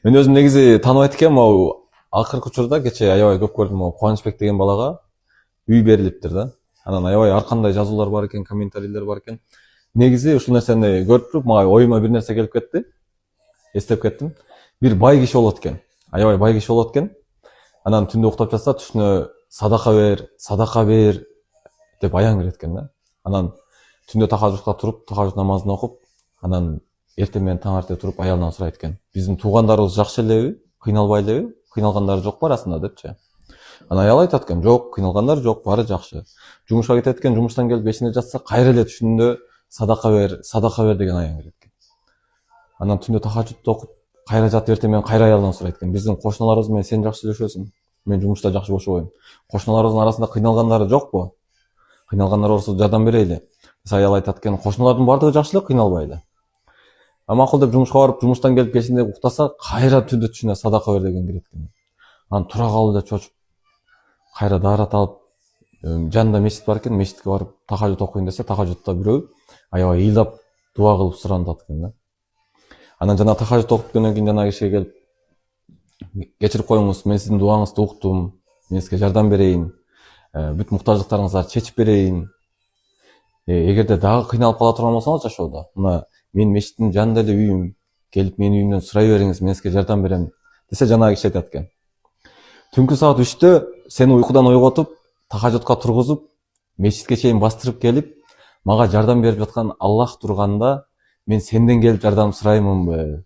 Мен өзім негізі танып айткем, могу акыркы учурда кечээ аябай көп көрдүм, могу Кубанычбек деген балага үй берилиптир да. Анан аябай ар кандай жазуулар бар экен, комментарийлер бар экен. Негизи ушул нерсени көрүп туруп мага оюма бир нерсе келип кетти. Эстеп кеттим. Бир бай киши болот экен. Аябай бай киши болот экен. Анан түндө уктап жатса түшүнө садака бер деп аян кирет экен да. Анан түндө тахажжудка туруп, тахажжуд намазын окуп, анан эртең менен таң эрте туруп аялынан сурайт экен. Биздин туугандарыбыз жакшы элеби? Кыйналбай элеби? Кыйналгандары жокпу арасында депчи. Анан аял айтат экен, жок, кыйналгандар жок, баары жакшы. Жумушка кетет экен, жумуштан келип эшине жатса, кайра эле түшүндө садака бер деген аян кирет экен. Анан түндө тахажжудду окуп, кайра жатып эртең менен кайра аялынан сурайт экен. Биздин кошуналарыбыз менен сен жакшы сүйлөшөсүң. Мен жумушта жакшы бошобойм. Кошуналарыбыздын арасында кыйналгандары жокпу? Кыйналгандар болсо жардам берейли. Аял айтат экен, кошуналардын баардыгы жакшы эле, кыйналбайлы. Макул деп жумушка барып, жумуштан келип кечинде уктаса, кайра түндө түшүнө садака бер деген кирет экен. Анан тура калды деп чочуп, кайра даарат алып, жанында мечит бар экен, мечитке барып тахажжуд окуйн десе, тахажжудта бирөө аябай ыйлап дуа кылып сурандат экен да. Анан жана тахажжуд окуп бүткөндөн кийин жана кишиге келип, кечирип коюңуз, мен сиздин дуаңызды уктум, мен сизге жардам берейин, бүт муктаждыктарыңыздарды чечип берейин. Эгерде дагы кыйналып кала турган болсоңуз жашоодо, мына мен мечиттин жанында эле үйүм, келип менин үйүмдөн сурай бериңиз, мен сизге жардам берем десе, жанагы киши айтат экен. Түнкү саат 3-тө сени уйкудан ойготуп, тахажжудка тургузуп, мечитке чейин бастырып келип, мага жардам берип жаткан Аллах турганда, мен сенден келип жардам сураймынбы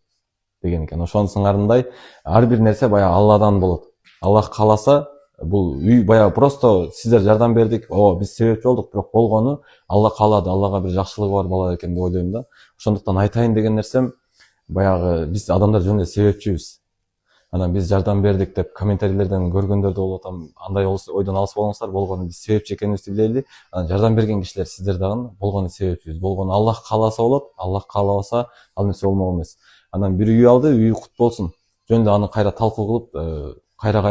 деген экен. Ошонун сыңарындай ар бир нерсе баягы Алладан болот. Аллах кааласа, бул үй баягы просто сиздер жардам бердик, биз себепчи болдук, бирок болгону Алла каалады, Аллага бир жакшылыгы бар бала экен деп ойлойм да. Ошондуктан айтайын деген нерсем, баягы биз адамдар жөн эле себепчибиз. Анан биз жардам бердик деп комментарийлерден көргөндөрдү болуп атам, андай ойдон алыс болуңуздар, болгону биз себепчи экенибизди билели. Анан жардам берген кишилер сиздер дагы болгону себепчибиз. Болгону Аллах кааласа болот, Аллах каалабаса ал нерсе болмок эмес. Анан бир үй алды, үйү кут болсун. Жөн эле аны кайра талкуу кылып, кайра